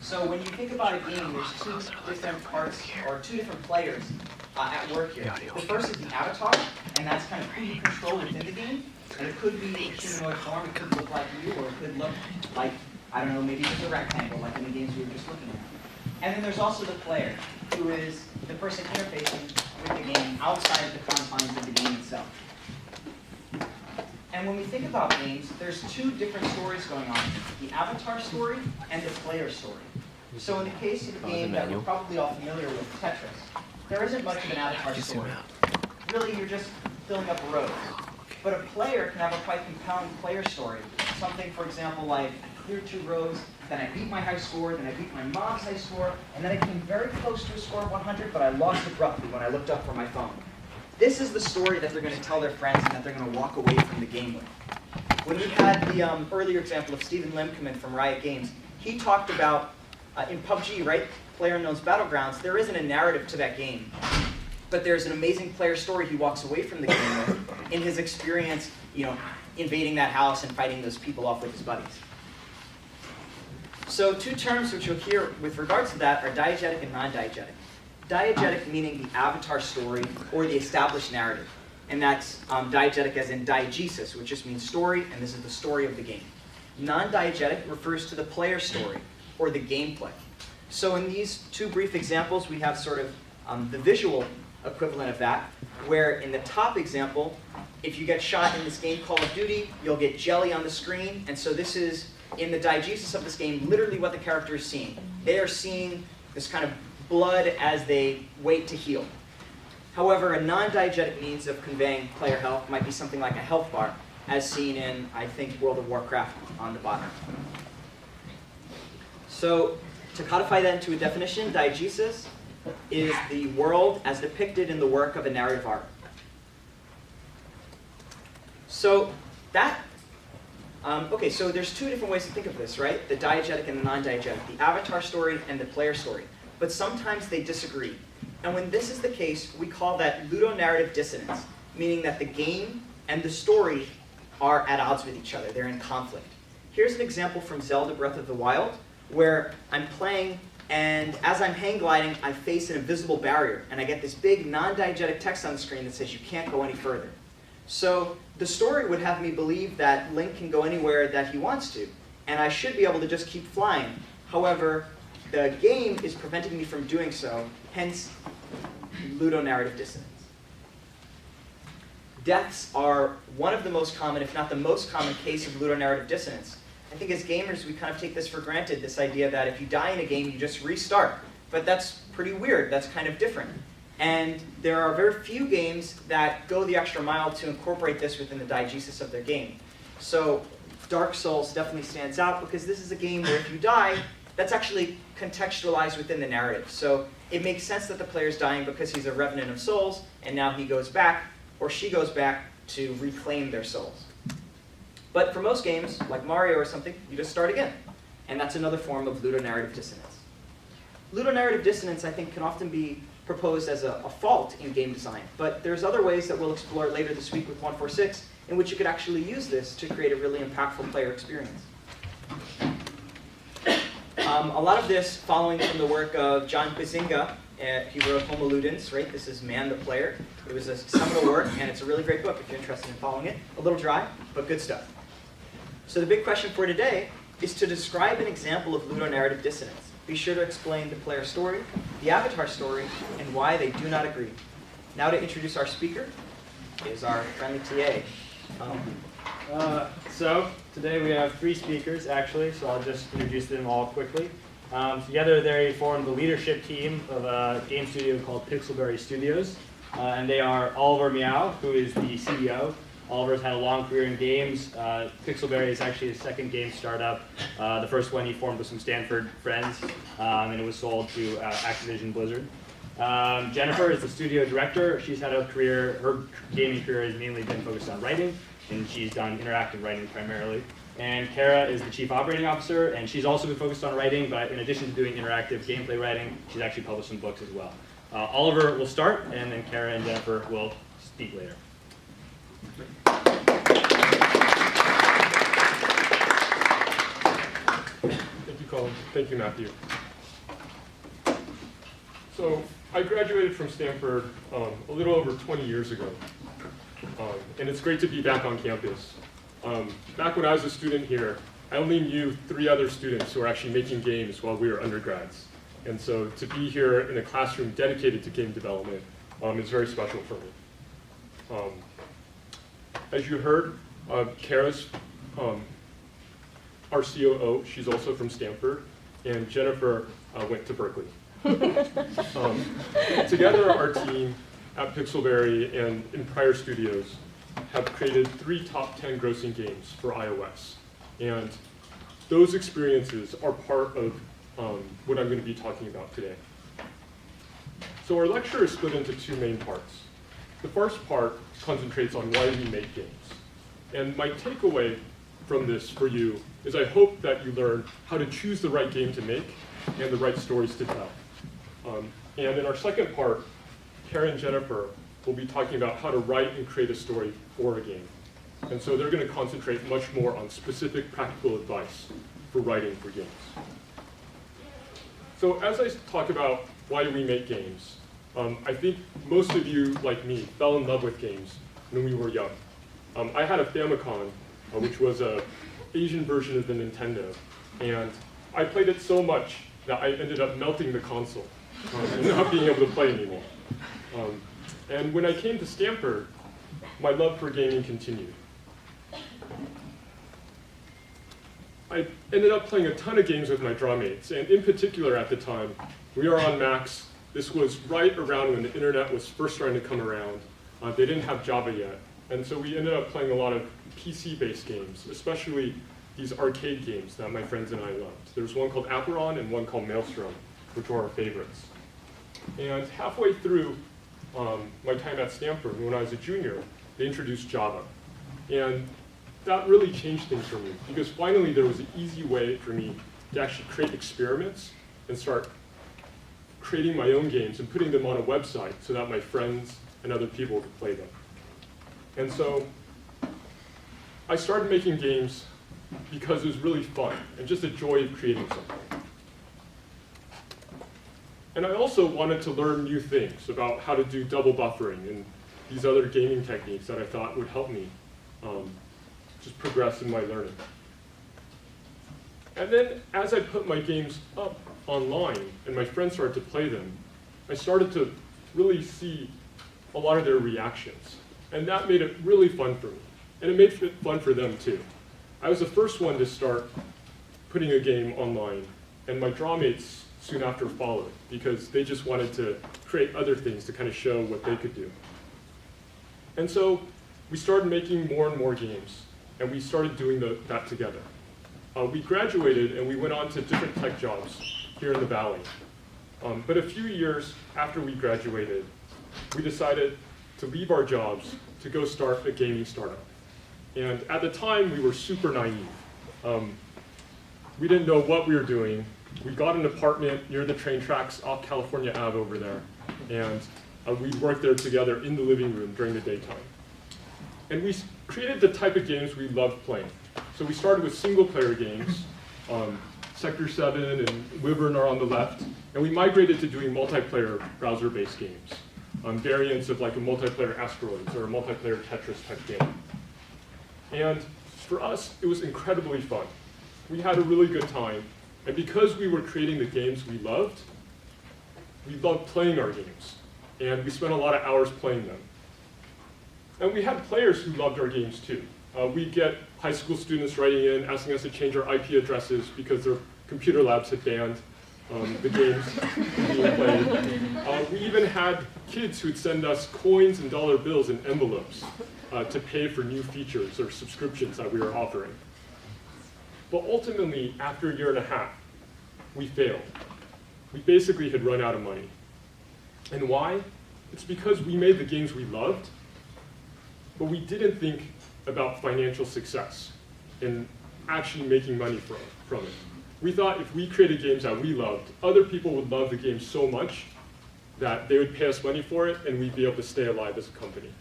So when you think about a game, there's two different parts, or two different players at work here. The first is the avatar, and that's kind of who you control within the game. And it could be a humanoid form, it could look like you, or it could look like, I don't know, maybe just a rectangle, like in the games we were just looking at. And then there's also the player, who is the person interfacing with the game outside the confines of the game itself. And when we think about games, there's two different stories going on, the avatar story and the player story. So in the case of a game that we're probably all familiar with, Tetris, there isn't much of an avatar story. Really, you're just filling up rows. But a player can have a quite compelling player story. Something, for example, like I cleared 2 rows, then I beat my high score, then I beat my mom's high score, and then I came very close to a score of 100, but I lost abruptly when I looked up from my phone. This is the story that they're going to tell their friends and that they're going to walk away from the game with. When we had the earlier example of Stephen Lim come in from Riot Games, he talked about, in PUBG, right, PlayerUnknown's Battlegrounds, there isn't a narrative to that game. But there's an amazing player story he walks away from the game with in his experience, invading that house and fighting those people off with his buddies. So 2 terms which you'll hear with regards to that are diegetic and non-diegetic. Diegetic meaning the avatar story or the established narrative. And that's diegetic as in diegesis, which just means story, and this is the story of the game. Non-diegetic refers to the player story or the gameplay. So in these 2 brief examples, we have sort of the visual equivalent of that, where in the top example, if you get shot in this game Call of Duty, you'll get jelly on the screen, and so this is, in the diegesis of this game, literally what the character is seeing. They are seeing this kind of blood as they wait to heal. However, a non-diegetic means of conveying player health might be something like a health bar, as seen in, I think, World of Warcraft on the bottom. So, to codify that into a definition, diegesis is the world as depicted in the work of a narrative art. So that, okay, so there's 2 different ways to think of this, right? The diegetic and the non-diegetic, the avatar story and the player story. But sometimes they disagree. And when this is the case, we call that ludonarrative dissonance, meaning that the game and the story are at odds with each other. They're in conflict. Here's an example from Zelda Breath of the Wild, where I'm playing, and as I'm hang gliding, I face an invisible barrier, and I get this big non-diegetic text on the screen that says you can't go any further. So the story would have me believe that Link can go anywhere that he wants to, and I should be able to just keep flying. However, the game is preventing me from doing so, hence ludonarrative dissonance. Deaths are one of the most common, if not the most common case of ludonarrative dissonance. I think as gamers, we kind of take this for granted, this idea that if you die in a game, you just restart. But that's pretty weird. That's kind of different. And there are very few games that go the extra mile to incorporate this within the diegesis of their game. So Dark Souls definitely stands out because this is a game where if you die, that's actually contextualized within the narrative. So it makes sense that the player's dying because he's a revenant of souls, and now he goes back, or she goes back, to reclaim their souls. But for most games, like Mario or something, you just start again. And that's another form of ludonarrative dissonance. Ludonarrative dissonance, I think, can often be proposed as a fault in game design. But there's other ways that we'll explore later this week with 146 in which you could actually use this to create a really impactful player experience. A lot of this following from the work of John Bazinga. He wrote Homo Ludens, right? This is Man the Player. It was a seminal work, and it's a really great book if you're interested in following it. A little dry, but good stuff. So the big question for today is to describe an example of ludonarrative dissonance. Be sure to explain the player story, the avatar story, and why they do not agree. Now to introduce our speaker is our friendly TA. So today we have 3 speakers, actually, so I'll just introduce them all quickly. Together they form the leadership team of a game studio called Pixelberry Studios. And they are Oliver Miao, who is the CEO. Oliver's had a long career in games. Pixelberry is actually his 2nd game startup. The first one he formed with some Stanford friends, and it was sold to Activision Blizzard. Jennifer is the studio director. She's had a career, her gaming career has mainly been focused on writing, and she's done interactive writing primarily. And Kara is the chief operating officer, and she's also been focused on writing, but in addition to doing interactive gameplay writing, she's actually published some books as well. Oliver will start, and then Kara and Jennifer will speak later. Thank you, Thank you, Matthew. So I graduated from Stanford a little over 20 years ago, and it's great to be back on campus. Back when I was a student here, I only knew 3 other students who were actually making games while we were undergrads. And so to be here in a classroom dedicated to game development is very special for me. As you heard, Kara's our COO, she's also from Stanford, and Jennifer went to Berkeley. Together, our team at Pixelberry and in prior studios have created 3 top 10 grossing games for iOS. And those experiences are part of what I'm going to be talking about today. So our lecture is split into 2 main parts. The first part concentrates on why we make games. And my takeaway from this for you is I hope that you learn how to choose the right game to make and the right stories to tell. And in our second part, Kara and Jennifer will be talking about how to write and create a story for a game. And so they're going to concentrate much more on specific practical advice for writing for games. So as I talk about why we make games, I think most of you, like me, fell in love with games when we were young. I had a Famicom, which was an Asian version of the Nintendo, and I played it so much that I ended up melting the console and not being able to play anymore. And when I came to Stanford, my love for gaming continued. I ended up playing a ton of games with my draw mates, and in particular at the time, we were on Macs. This was right around when the internet was first starting to come around. They didn't have Java yet, and so we ended up playing a lot of PC-based games, especially these arcade games that my friends and I loved. There was one called Aperon and one called Maelstrom, which were our favorites. And halfway through my time at Stanford, when I was a junior, they introduced Java. And that really changed things for me, because finally there was an easy way for me to actually create experiments and start creating my own games and putting them on a website so that my friends and other people could play them. And so I started making games because it was really fun and just a joy of creating something. And I also wanted to learn new things about how to do double buffering and these other gaming techniques that I thought would help me just progress in my learning. And then as I put my games up online and my friends started to play them, I started to really see a lot of their reactions. And that made it really fun for me. And it made it fun for them too. I was the first one to start putting a game online, and my draw mates soon after followed, because they just wanted to create other things to kind of show what they could do. And so we started making more and more games, and we started doing that together. We graduated and we went on to different tech jobs here in the Valley. But a few years after we graduated, we decided to leave our jobs to go start a gaming startup. And at the time, we were super naive. We didn't know what we were doing. We got an apartment near the train tracks off California Ave over there, and we worked there together in the living room during the daytime. And we created the type of games we loved playing. So we started with single-player games. Sector 7 and Wyvern are on the left, and we migrated to doing multiplayer browser-based games, variants of like a multiplayer Asteroids or a multiplayer Tetris type game. And for us, it was incredibly fun. We had a really good time, and because we were creating the games we loved playing our games, and we spent a lot of hours playing them. And we had players who loved our games too. We'd get high school students writing in, asking us to change our IP addresses because their computer labs had banned the games being played. We even had kids who'd send us coins and dollar bills in envelopes to pay for new features or subscriptions that we were offering. But ultimately, after a year and a half, we failed. We basically had run out of money. And why? It's because we made the games we loved, but we didn't think about financial success and actually making money from it. We thought if we created games that we loved, other people would love the game so much that they would pay us money for it and we'd be able to stay alive as a company.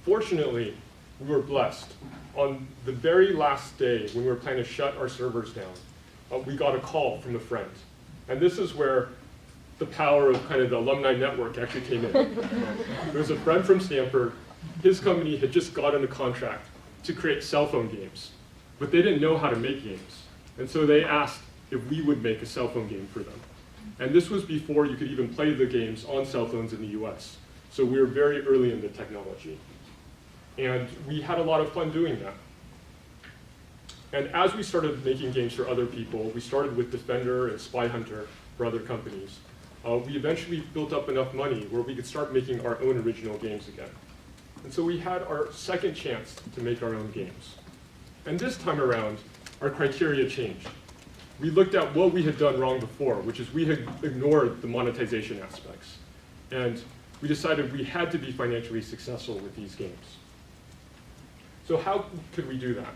Fortunately, we were blessed. On the very last day, when we were planning to shut our servers down, we got a call from a friend. And this is where the power of kind of the alumni network actually came in. There was a friend from Stanford. His company had just gotten a contract to create cell phone games, but they didn't know how to make games. And so they asked if we would make a cell phone game for them. And this was before you could even play the games on cell phones in the US. So we were very early in the technology. And we had a lot of fun doing that. And as we started making games for other people, we started with Defender and Spy Hunter for other companies. We eventually built up enough money where we could start making our own original games again. And so we had our second chance to make our own games. And this time around, our criteria changed. We looked at what we had done wrong before, which is we had ignored the monetization aspects. And we decided we had to be financially successful with these games. So how could we do that?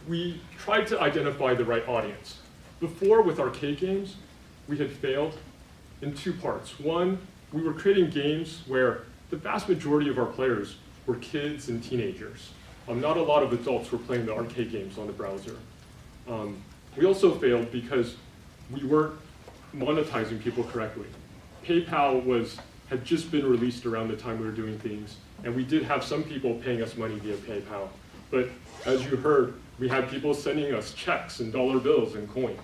We tried to identify the right audience. Before, with arcade games, we had failed in two parts. One, we were creating games where the vast majority of our players were kids and teenagers. Not a lot of adults were playing the arcade games on the browser. We also failed because we weren't monetizing people correctly. PayPal had just been released around the time we were doing things, and we did have some people paying us money via PayPal. But as you heard, we had people sending us checks and dollar bills and coins.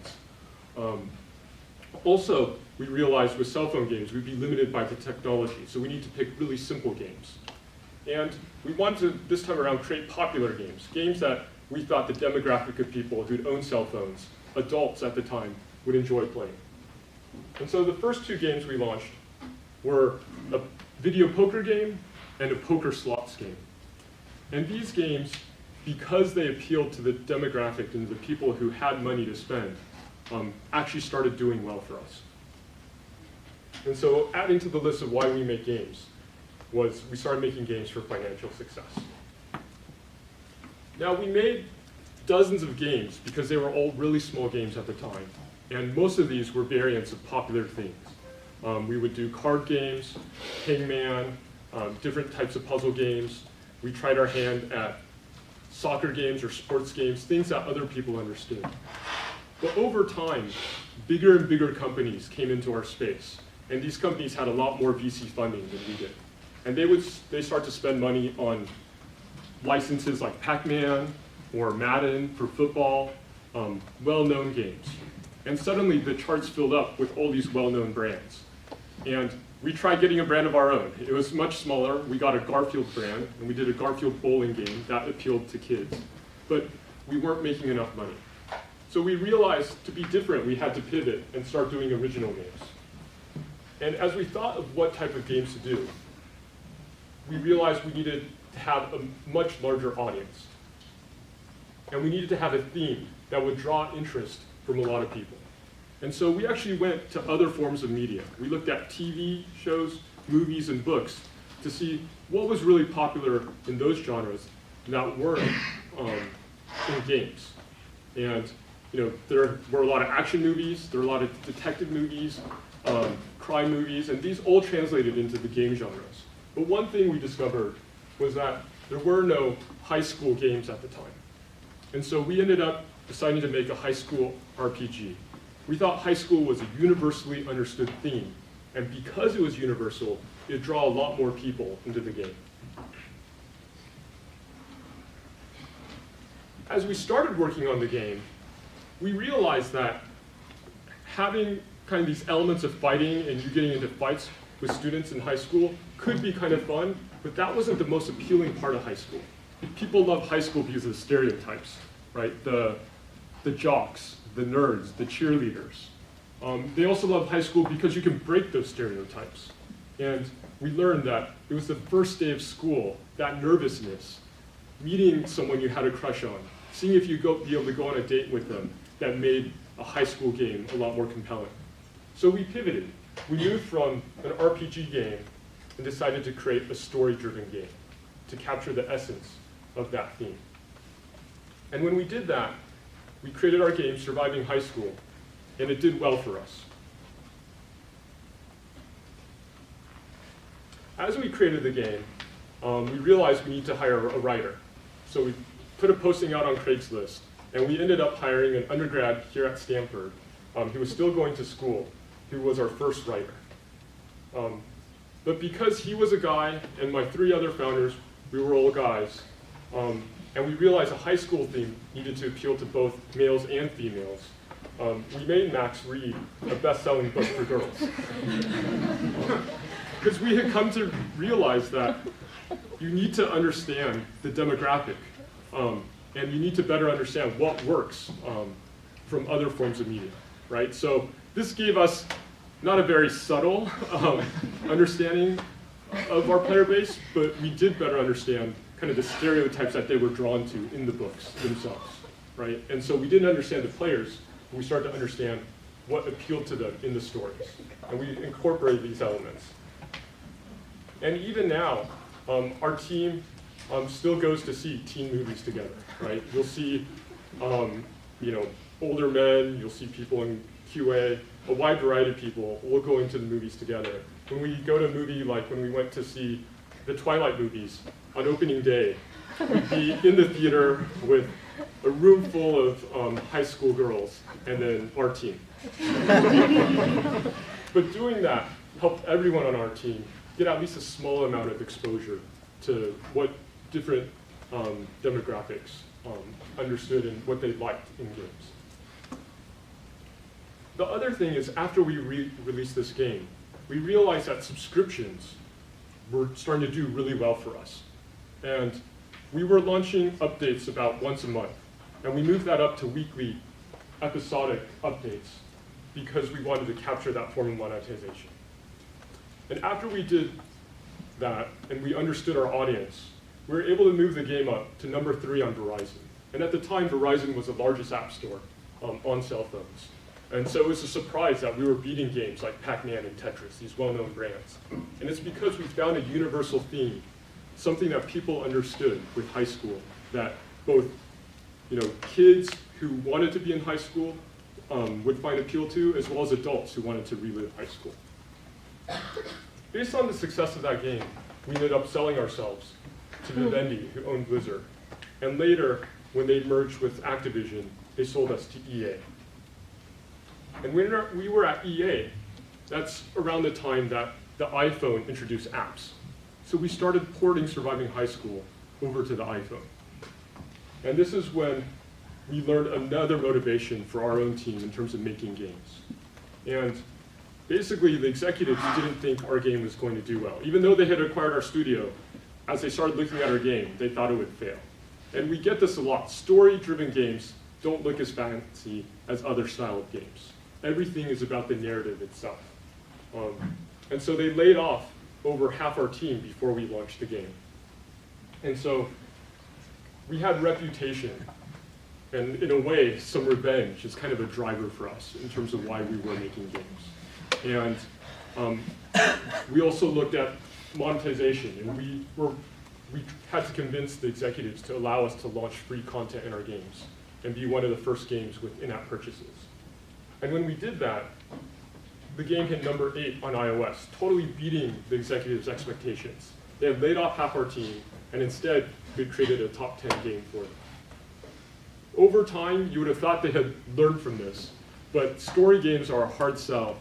Also, we realized with cell phone games, we'd be limited by the technology, so we need to pick really simple games. And we wanted to, this time around, create popular games, games that we thought the demographic of people who'd own cell phones, adults at the time, would enjoy playing. And so the first two games we launched were a video poker game and a poker slots game. And these games, because they appealed to the demographic and the people who had money to spend, actually started doing well for us. And so adding to the list of why we make games was we started making games for financial success. Now, we made dozens of games because they were all really small games at the time. And most of these were variants of popular themes. We would do card games, Hangman, different types of puzzle games. We tried our hand at soccer games or sports games, things that other people understood. But over time, bigger and bigger companies came into our space. And these companies had a lot more VC funding than we did. And they start to spend money on licenses like Pac-Man or Madden for football, well-known games. And suddenly the charts filled up with all these well-known brands. And we tried getting a brand of our own. It was much smaller. We got a Garfield brand, and we did a Garfield bowling game that appealed to kids. But we weren't making enough money. So we realized to be different, we had to pivot and start doing original games. And as we thought of what type of games to do, we realized we needed to have a much larger audience. And we needed to have a theme that would draw interest from a lot of people. And so we actually went to other forms of media. We looked at TV shows, movies, and books to see what was really popular in those genres that weren't in games. And there were a lot of action movies, there were a lot of detective movies, crime movies, and these all translated into the game genres. But one thing we discovered was that there were no high school games at the time. And so we ended up deciding to make a high school RPG. We thought high school was a universally understood theme, and because it was universal, it'd draw a lot more people into the game. As we started working on the game, we realized that having kind of these elements of fighting and you getting into fights with students in high school could be kind of fun, but that wasn't the most appealing part of high school. People love high school because of the stereotypes, right? The jocks, the nerds, the cheerleaders. They also love high school because you can break those stereotypes. And we learned that it was the first day of school, that nervousness, meeting someone you had a crush on, seeing if you'd be able to go on a date with them, that made a high school game a lot more compelling. So we pivoted. We moved from an RPG game and decided to create a story-driven game to capture the essence of that theme. And when we did that, we created our game, Surviving High School, and it did well for us. As we created the game, we realized we need to hire a writer. So we put a posting out on Craigslist, and we ended up hiring an undergrad here at Stanford. He was still going to school, who was our first writer. But because he was a guy, and my 3 other founders, we were all guys, and we realized a high school theme needed to appeal to both males and females, we made Max read a best-selling book for girls. Because we had come to realize that you need to understand the demographic, and you need to better understand what works from other forms of media, right? So this gave us not a very subtle understanding of our player base, but we did better understand kind of the stereotypes that they were drawn to in the books themselves, right? And so we didn't understand the players, but we started to understand what appealed to them in the stories. And we incorporated these elements. And even now, our team still goes to see teen movies together, right? You'll see, older men, you'll see people in QA, a wide variety of people will go into the movies together. When we go to a movie, like when we went to see the Twilight movies on opening day, we'd be in the theater with a room full of high school girls and then our team. But doing that helped everyone on our team get at least a small amount of exposure to what different demographics understood and what they liked in games. The other thing is, after we released this game, we realized that subscriptions were starting to do really well for us. And we were launching updates about once a month. And we moved that up to weekly episodic updates because we wanted to capture that form of monetization. And after we did that, and we understood our audience, we were able to move the game up to number 3 on Verizon. And at the time, Verizon was the largest app store on cell phones. And so it was a surprise that we were beating games like Pac-Man and Tetris, these well-known brands. And it's because we found a universal theme, something that people understood with high school, that both kids who wanted to be in high school would find appeal to, as well as adults who wanted to relive high school. Based on the success of that game, we ended up selling ourselves to Vivendi, who owned Blizzard. And later, when they merged with Activision, they sold us to EA. And when we were at EA, that's around the time that the iPhone introduced apps. So we started porting Surviving High School over to the iPhone. And this is when we learned another motivation for our own team in terms of making games. And basically, the executives didn't think our game was going to do well. Even though they had acquired our studio, as they started looking at our game, they thought it would fail. And we get this a lot. Story-driven games don't look as fancy as other style of games. Everything is about the narrative itself. And so they laid off over half our team before we launched the game. And so we had reputation, and in a way, some revenge is kind of a driver for us in terms of why we were making games. And we also looked at monetization, and we had to convince the executives to allow us to launch free content in our games and be one of the first games with in-app purchases. And when we did that, the game hit number 8 on iOS, totally beating the executives' expectations. They had laid off half our team, and instead, we created a top 10 game for them. Over time, you would have thought they had learned from this, but story games are a hard sell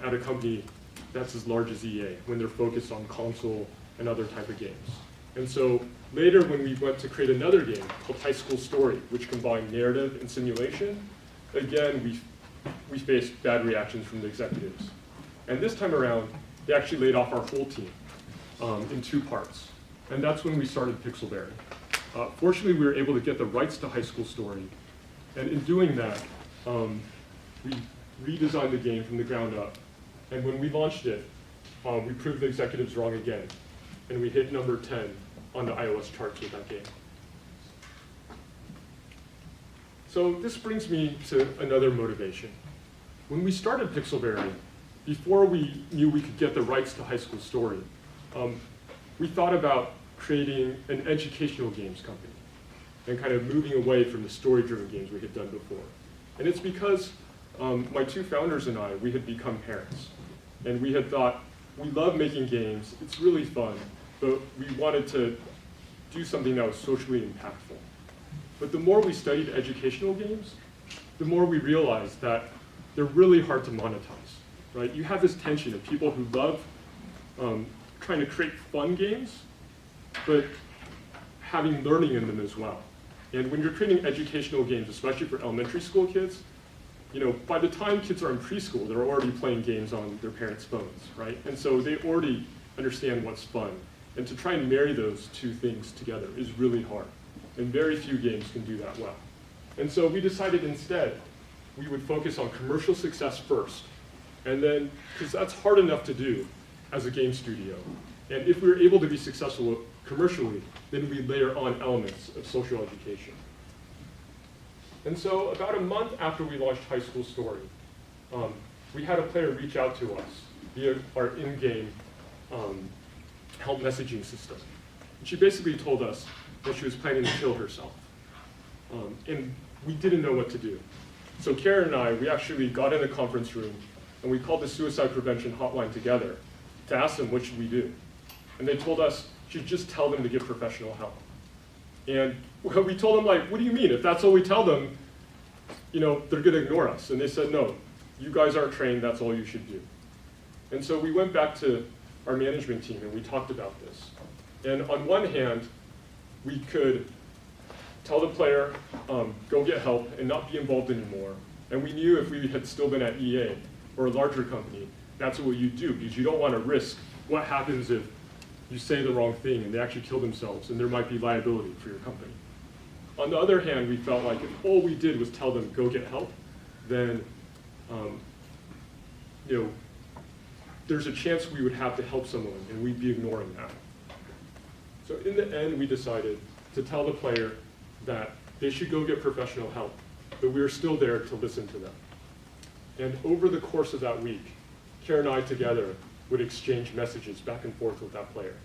at a company that's as large as EA when they're focused on console and other type of games. And so later, when we went to create another game called High School Story, which combined narrative and simulation, again, we faced bad reactions from the executives. And this time around, they actually laid off our whole team in 2 parts. And that's when we started Pixelberry. Fortunately, we were able to get the rights to High School Story. And in doing that, we redesigned the game from the ground up. And when we launched it, we proved the executives wrong again. And we hit number 10 on the iOS charts with that game. So this brings me to another motivation. When we started Pixelberry, before we knew we could get the rights to High School Story, we thought about creating an educational games company and kind of moving away from the story-driven games we had done before. And it's because my 2 founders and I, we had become parents. And we had thought, we love making games, it's really fun, but we wanted to do something that was socially impactful. But the more we studied educational games, the more we realized that they're really hard to monetize, right? You have this tension of people who love trying to create fun games, but having learning in them as well. And when you're creating educational games, especially for elementary school kids, by the time kids are in preschool, they're already playing games on their parents' phones, right? And so they already understand what's fun. And to try and marry those two things together is really hard. And very few games can do that well. And so we decided instead we would focus on commercial success first. And then, because that's hard enough to do as a game studio. And if we were able to be successful commercially, then we layer on elements of social education. And so about a month after we launched High School Story, we had a player reach out to us via our in-game help messaging system. And she basically told us that she was planning to kill herself. And we didn't know what to do. So Karen and I, we actually got in a conference room and we called the suicide prevention hotline together to ask them what should we do. And they told us, should just tell them to get professional help. And we told them, like, what do you mean? If that's all we tell them, they're gonna ignore us. And they said, no, you guys aren't trained, that's all you should do. And so we went back to our management team and we talked about this. And on one hand, we could tell the player, go get help and not be involved anymore. And we knew if we had still been at EA or a larger company, that's what you'd do, because you don't want to risk what happens if you say the wrong thing and they actually kill themselves and there might be liability for your company. On the other hand, we felt like if all we did was tell them, go get help, then there's a chance we would have to help someone and we'd be ignoring that. So in the end, we decided to tell the player that they should go get professional help, but we were still there to listen to them. And over the course of that week, Karen and I together would exchange messages back and forth with that player.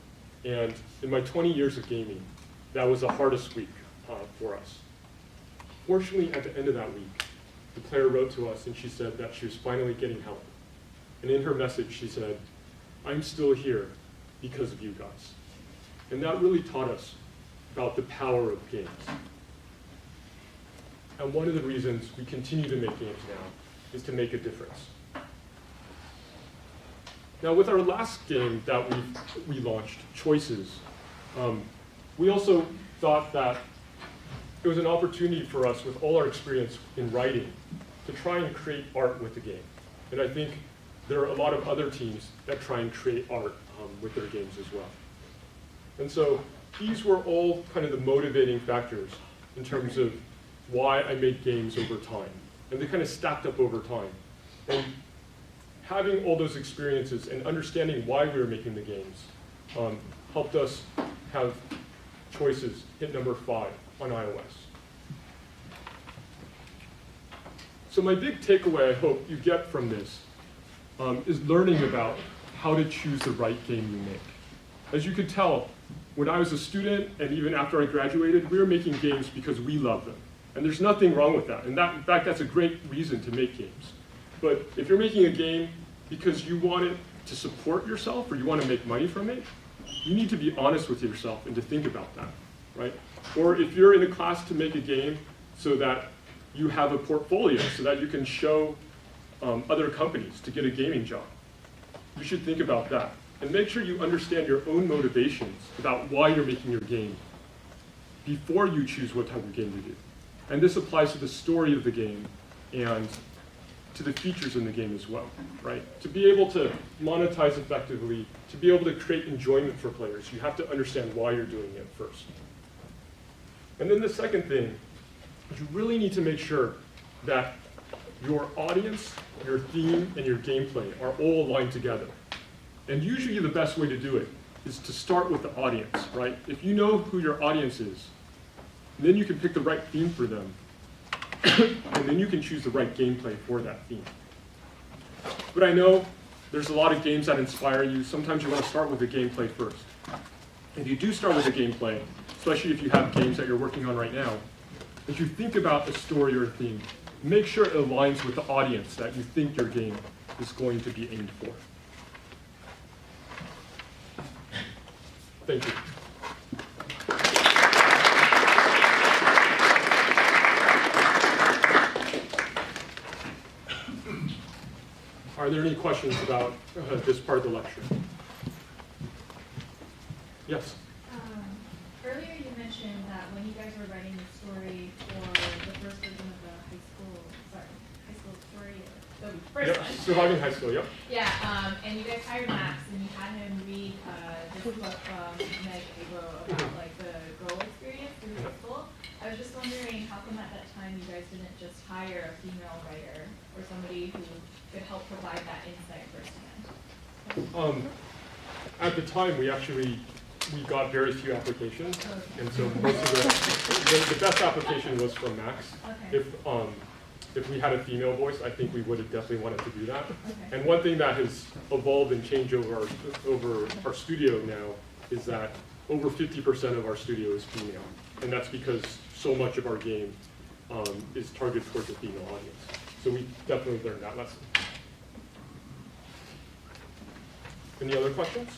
And in my 20 years of gaming, that was the hardest week for us. Fortunately, at the end of that week, the player wrote to us and she said that she was finally getting help. And in her message, she said, I'm still here because of you guys. And that really taught us about the power of games. And one of the reasons we continue to make games now is to make a difference. Now, with our last game that we launched, Choices, we also thought that it was an opportunity for us, with all our experience in writing, to try and create art with the game. And I think there are a lot of other teams that try and create art with their games as well. And so these were all kind of the motivating factors in terms of why I made games over time. And they kind of stacked up over time. And having all those experiences and understanding why we were making the games helped us have Choices hit number 5 on iOS. So my big takeaway I hope you get from this is learning about how to choose the right game you make. As you could tell, when I was a student and even after I graduated, we were making games because we love them. And there's nothing wrong with that. And in fact, that's a great reason to make games. But if you're making a game because you want it to support yourself or you want to make money from it, you need to be honest with yourself and to think about that, right? Or if you're in a class to make a game so that you have a portfolio so that you can show other companies to get a gaming job, you should think about that. And make sure you understand your own motivations about why you're making your game before you choose what type of game to do. And this applies to the story of the game and to the features in the game as well, right? To be able to monetize effectively, to be able to create enjoyment for players, you have to understand why you're doing it first. And then the second thing is you really need to make sure that your audience, your theme, and your gameplay are all aligned together. And usually the best way to do it is to start with the audience, right? If you know who your audience is, then you can pick the right theme for them, and then you can choose the right gameplay for that theme. But I know there's a lot of games that inspire you. Sometimes you want to start with the gameplay first. If you do start with the gameplay, especially if you have games that you're working on right now, if you think about a story or a theme, make sure it aligns with the audience that you think your game is going to be aimed for. Thank you. Are there any questions about this part of the lecture? Yes? Earlier you mentioned that when you guys were writing the story for the first version of the high school story, the first Yep. one. Surviving high school, yep. Yeah, and you guys hired Max and you had him read this book from Meg Abo about like the girl experience through high school. I was just wondering how come at that time you guys didn't just hire a female writer or somebody who could help provide that insight firsthand? At the time, we got very few applications, and so most of the best application was from Max. Okay. If we had a female voice, I think we would have definitely wanted to do that. Okay. And one thing that has evolved and changed over our studio now is that over 50% of our studio is female, and that's because so much of our game is targeted towards a female audience. So we definitely learned that lesson. Any other questions?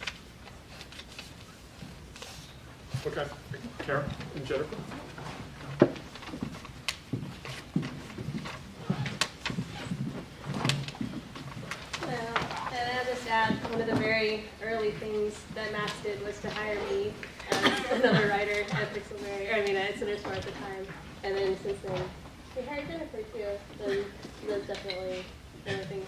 Okay, Kara and Jennifer. And I'll just add, one of the very early things that Max did was to hire me as another writer at Pixelberry, at Cinderstore at the time. And then since then, we hired Jennifer too. So that's definitely another thing.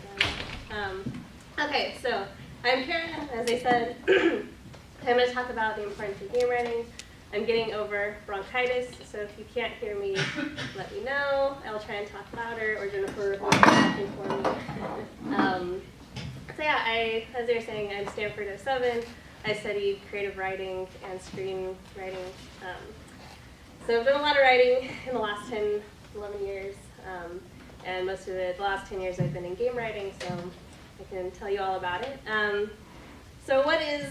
Okay, so I'm Karen, as I said. I'm going to talk about the importance of game writing. I'm getting over bronchitis, so if you can't hear me, let me know. I'll try and talk louder, or Jennifer will be talking for me. So yeah, as they were saying, I'm Stanford 07. I studied creative writing and screenwriting. So I've done a lot of writing in the last 10, 11 years. And most of the last 10 years I've been in game writing, so I can tell you all about it. So what is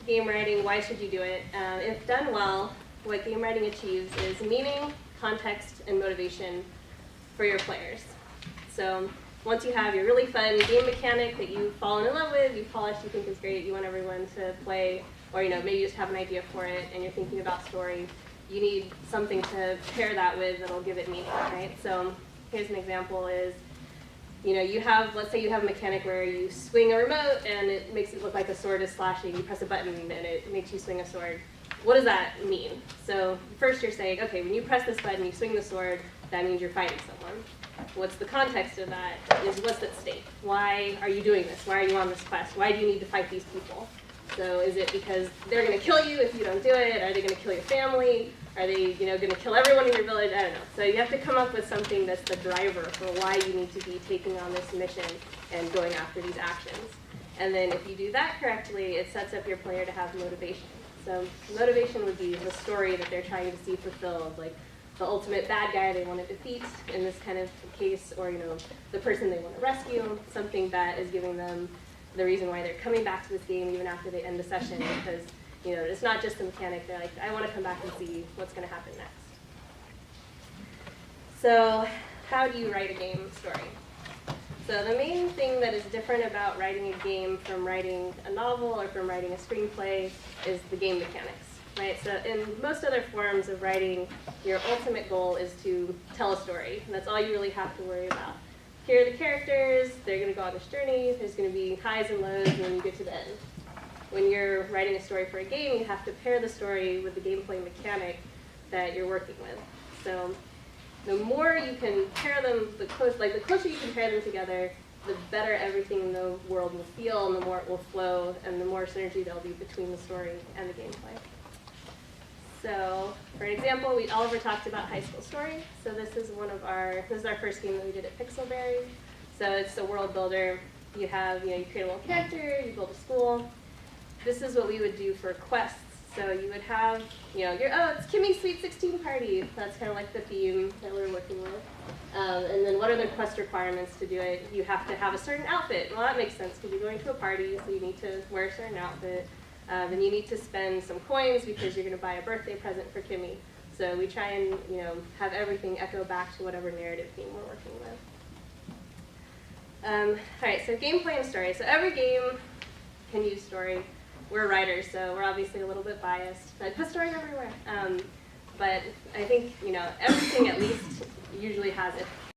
game writing? Why should you do it? If done well, what game writing achieves is meaning, context, and motivation for your players. So once you have your really fun game mechanic that you've fallen in love with, you've polished, you think is great, you want everyone to play, or maybe you just have an idea for it and you're thinking about story, you need something to pair that with that'll give it meaning, right? So here's an example is, let's say you have a mechanic where you swing a remote and it makes it look like a sword is slashing. You press a button and it makes you swing a sword. What does that mean? So first you're saying, okay, when you press this button, you swing the sword, that means you're fighting someone. What's the context of that is what's at stake? Why are you doing this? Why are you on this quest? Why do you need to fight these people? So is it because they're going to kill you if you don't do it? Are they going to kill your family? Are they, going to kill everyone in your village? I don't know. So you have to come up with something that's the driver for why you need to be taking on this mission and going after these actions. And then if you do that correctly, it sets up your player to have motivation. So motivation would be the story that they're trying to see fulfilled, like the ultimate bad guy they want to defeat in this kind of case, or the person they want to rescue, something that is giving them the reason why they're coming back to this game even after they end the session, because it's not just the mechanic. They're like, I want to come back and see what's going to happen next. So how do you write a game story? So the main thing that is different about writing a game from writing a novel or from writing a screenplay is the game mechanics, right? So in most other forms of writing, your ultimate goal is to tell a story, and that's all you really have to worry about. Here are the characters, they're going to go on this journey, there's going to be highs and lows, and then you get to the end. When you're writing a story for a game, you have to pair the story with the gameplay mechanic that you're working with. So the more you can pair them, the closer you can pair them together, the better everything in the world will feel, and the more it will flow, and the more synergy there'll be between the story and the gameplay. So, for an example, Oliver talked about High School Story. So this is our first game that we did at Pixelberry. So it's a world builder. You have, you create a little character, you build a school. This is what we would do for quests. So you would have, it's Kimmy's Sweet 16 party. That's kind of like the theme that we're working with. And then what are the quest requirements to do it? You have to have a certain outfit. Well, that makes sense because you're going to a party, so you need to wear a certain outfit. And you need to spend some coins because you're going to buy a birthday present for Kimmy. So we try and, have everything echo back to whatever narrative theme we're working with. All right, so gameplay and story. So every game can use story. we're writers, so we're obviously a little bit biased. I put story everywhere. But I think, everything at least usually has it.